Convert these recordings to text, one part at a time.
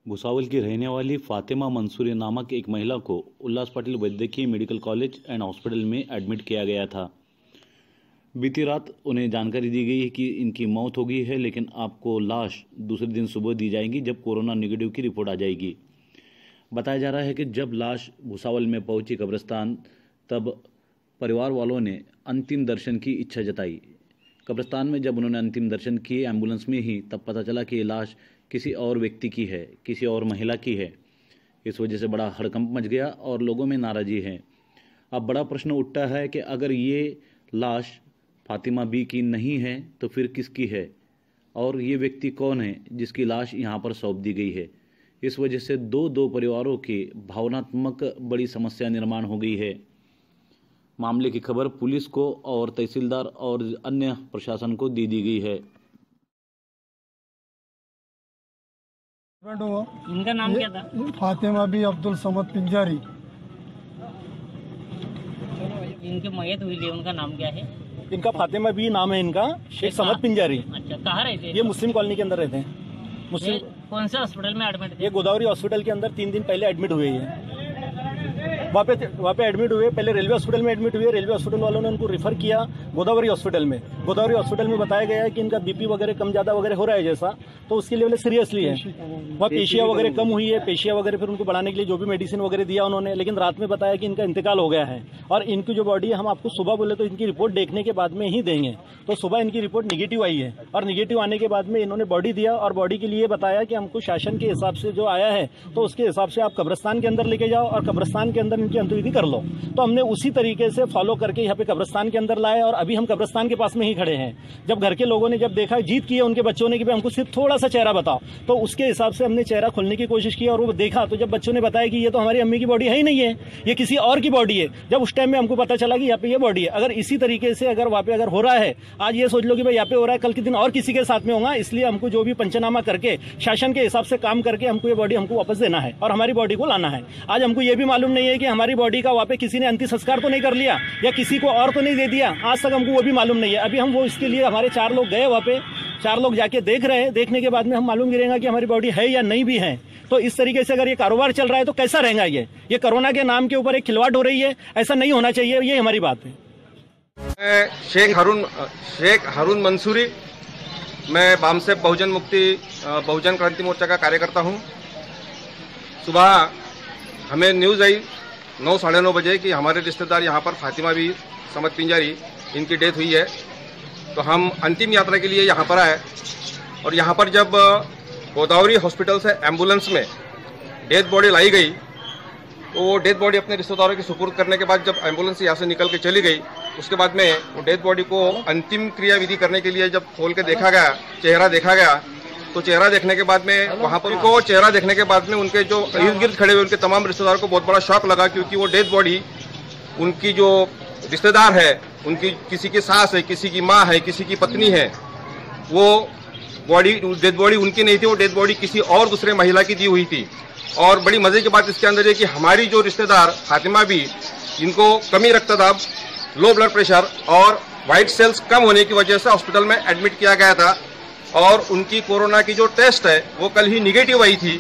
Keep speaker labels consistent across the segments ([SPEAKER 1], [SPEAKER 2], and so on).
[SPEAKER 1] भुसावल की रहने वाली फातिमा मंसूरी नामक एक महिला को उल्लास पाटिल वैद्यकीय मेडिकल कॉलेज एंड हॉस्पिटल में एडमिट किया गया था। बीती रात उन्हें जानकारी दी गई कि इनकी मौत हो गई है, लेकिन आपको लाश दूसरे दिन सुबह दी जाएगी जब कोरोना नेगेटिव की रिपोर्ट आ जाएगी। बताया जा रहा है कि जब लाश भुसावल में पहुंची कब्रिस्तान, तब परिवार वालों ने अंतिम दर्शन की इच्छा जताई। कब्रिस्तान में जब उन्होंने अंतिम दर्शन किए एम्बुलेंस में ही, तब पता चला कि ये लाश किसी और व्यक्ति की है, किसी और महिला की है। इस वजह से बड़ा हड़कंप मच गया और लोगों में नाराज़गी है। अब बड़ा प्रश्न उठता है कि अगर ये लाश फातिमा बी की नहीं है तो फिर किसकी है, और ये व्यक्ति कौन है जिसकी लाश यहाँ पर सौंप दी गई है। इस वजह से दो परिवारों की भावनात्मक बड़ी समस्या निर्माण हो गई है। मामले की खबर पुलिस को और तहसीलदार और अन्य प्रशासन को दी गई है।
[SPEAKER 2] इनका नाम क्या था?
[SPEAKER 3] फातिमा बी अब्दुल समद पिंजारी।
[SPEAKER 2] इनकी मयत हुई थी, उनका नाम क्या है?
[SPEAKER 4] इनका फातिमा बी नाम है, इनका शेख समद पिंजारी।
[SPEAKER 2] अच्छा, कहाँ रहते हैं?
[SPEAKER 4] ये मुस्लिम कॉलोनी के अंदर रहते हैं। मुस्लिम
[SPEAKER 2] कौन से हॉस्पिटल में एडमिट थे?
[SPEAKER 4] ये गोदावरी हॉस्पिटल के अंदर 3 दिन पहले एडमिट हुए हैं। वहाँ पे एडमिट हुए, पहले रेलवे हॉस्पिटल में एडमिट हुए। रेलवे हॉस्पिटल वालों ने उनको रिफर किया गोदावरी हॉस्पिटल में। गोदावरी हॉस्पिटल में बताया गया है कि इनका बीपी वगैरह कम ज्यादा वगैरह हो रहा है जैसा, तो उसके लिए सीरियसली है। वहाँ पेशिया वगैरह कम हुई है, पेशिया वगैरह फिर उनको बढ़ाने के लिए जो भी मेडिसिन वगैरह दिया उन्होंने, लेकिन रात में बताया कि इनका इंतकाल हो गया है। और इनकी जो बॉडी है, हम आपको सुबह बोले तो इनकी रिपोर्ट देखने के बाद में ही देंगे। तो सुबह इनकी रिपोर्ट निगेटिव आई है, और निगेटिव आने के बाद में इन्होंने बॉडी दिया, और बॉडी के लिए बताया कि हमको शासन के हिसाब से जो आया है तो उसके हिसाब से आप कब्रिस्तान के अंदर लेके जाओ और कब्रिस्तान के अंदर इनकी अंत्यविधि कर लो। तो हमने उसी तरीके से फॉलो करके यहाँ पे कब्रिस्तान के अंदर लाए, और अभी हम कब्रिस्तान के पास में ही खड़े हैं। जब घर के लोगों ने जब देखा, जीत की है उनके बच्चों ने कि हमको सिर्फ थोड़ा सा चेहरा बताओ, तो उसके हिसाब से हमने चेहरा खोलने की कोशिश की, और वो देखा तो जब बच्चों ने बताया कि ये तो हमारी अम्मी की बॉडी है ही नहीं है, ये किसी और की बॉडी है, जब उस टाइम में हमको पता चला कि यहाँ पे ये बॉडी है। अगर इसी तरीके से अगर वहाँ पे अगर हो रहा है, आज ये सोच लो कि भाई यहाँ पे हो रहा है, कल के दिन और किसी के साथ में होगा, इसलिए हमको जो भी पंचनामा करके शासन के हिसाब से काम करके हमको ये बॉडी हमको वापस देना है और हमारी बॉडी को लाना है। आज हमको ये भी मालूम नहीं है कि हमारी बॉडी का वहाँ पे किसी ने अंतिम संस्कार तो नहीं कर लिया या किसी को और तो नहीं दे दिया, आज तक हमको वो भी मालूम नहीं है। अभी हम वो इसके लिए हमारे 4 लोग गए वहाँ पे, 4 लोग जाके देख रहे हैं। देखने के बाद में हम मालूम गिरेगा कि हमारी बॉडी है या नहीं भी है। तो इस तरीके से अगर ये कारोबार चल रहा है तो कैसा रहेगा? ये कोरोना के नाम के ऊपर एक खिलवाड़ हो रही है, ऐसा नहीं होना चाहिए, ये हमारी बात है।
[SPEAKER 5] मैं शेख हारून मंसूरी, मैं बामसेब बहुजन क्रांति मोर्चा का कार्यकर्ता हूं। सुबह हमें न्यूज़ आई 9 साढ़े 9 बजे कि हमारे रिश्तेदार यहाँ पर फातिमा बी समद पिंजारी, इनकी डेथ हुई है। तो हम अंतिम यात्रा के लिए यहाँ पर आए, और यहाँ पर जब गोदावरी हॉस्पिटल से एम्बुलेंस में डेथ बॉडी लाई गई, तो वो डेथ बॉडी अपने रिश्तेदारों की सुपुर्द करने के बाद जब एम्बुलेंस यहाँ से निकल के चली गई, उसके बाद में वो डेथ बॉडी को अंतिम क्रिया विधि करने के लिए जब खोल के देखा गया, चेहरा देखा गया, तो चेहरा देखने के बाद में वहाँ पर उनको चेहरा देखने के बाद में उनके जो इर्द गिर्द खड़े हुए उनके तमाम रिश्तेदारों को बहुत बड़ा शॉक लगा, क्योंकि वो डेथ बॉडी उनकी जो रिश्तेदार है, उनकी किसी की सास है, किसी की माँ है, किसी की पत्नी है, वो डेथ बॉडी उनकी नहीं थी, वो डेथ बॉडी किसी और दूसरे महिला की दी हुई थी। और बड़ी मजे की बात इसके अंदर है कि हमारी जो रिश्तेदार फातिमा बी, इनको कमी रक्तदाब, लो ब्लड प्रेशर और व्हाइट सेल्स कम होने की वजह से हॉस्पिटल में एडमिट किया गया था, और उनकी कोरोना की जो टेस्ट है वो कल ही निगेटिव आई थी,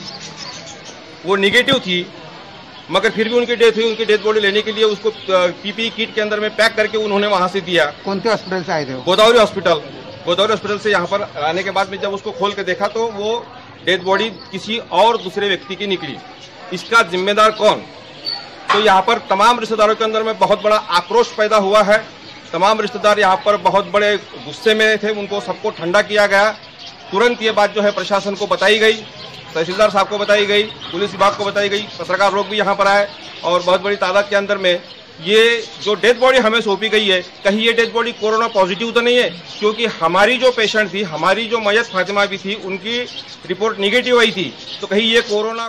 [SPEAKER 5] वो निगेटिव थी, मगर फिर भी उनकी डेथ हुई। उनकी डेथ बॉडी लेने के लिए उसको पीपीई किट के अंदर में पैक करके उन्होंने वहां से दिया।
[SPEAKER 6] कौन से हॉस्पिटल से आए थे?
[SPEAKER 5] गोदावरी हॉस्पिटल से यहाँ पर आने के बाद में जब उसको खोल के देखा तो वो डेथ बॉडी किसी और दूसरे व्यक्ति की निकली। इसका जिम्मेदार कौन? तो यहाँ पर तमाम रिश्तेदारों के अंदर में बहुत बड़ा आक्रोश पैदा हुआ है। तमाम रिश्तेदार यहाँ पर बहुत बड़े गुस्से में थे, उनको सबको ठंडा किया गया। तुरंत ये बात जो है प्रशासन को बताई गई, तहसीलदार साहब को बताई गई, पुलिस विभाग को बताई गई, पत्रकार लोग भी यहाँ पर आए, और बहुत बड़ी तादाद के अंदर में ये जो डेथ बॉडी हमें सौंपी गई है, कहीं ये डेथ बॉडी कोरोना पॉजिटिव तो नहीं है? क्योंकि हमारी जो पेशेंट थी, हमारी जो मयत फातिमा भी थी, उनकी रिपोर्ट निगेटिव आई थी, तो कहीं ये कोरोना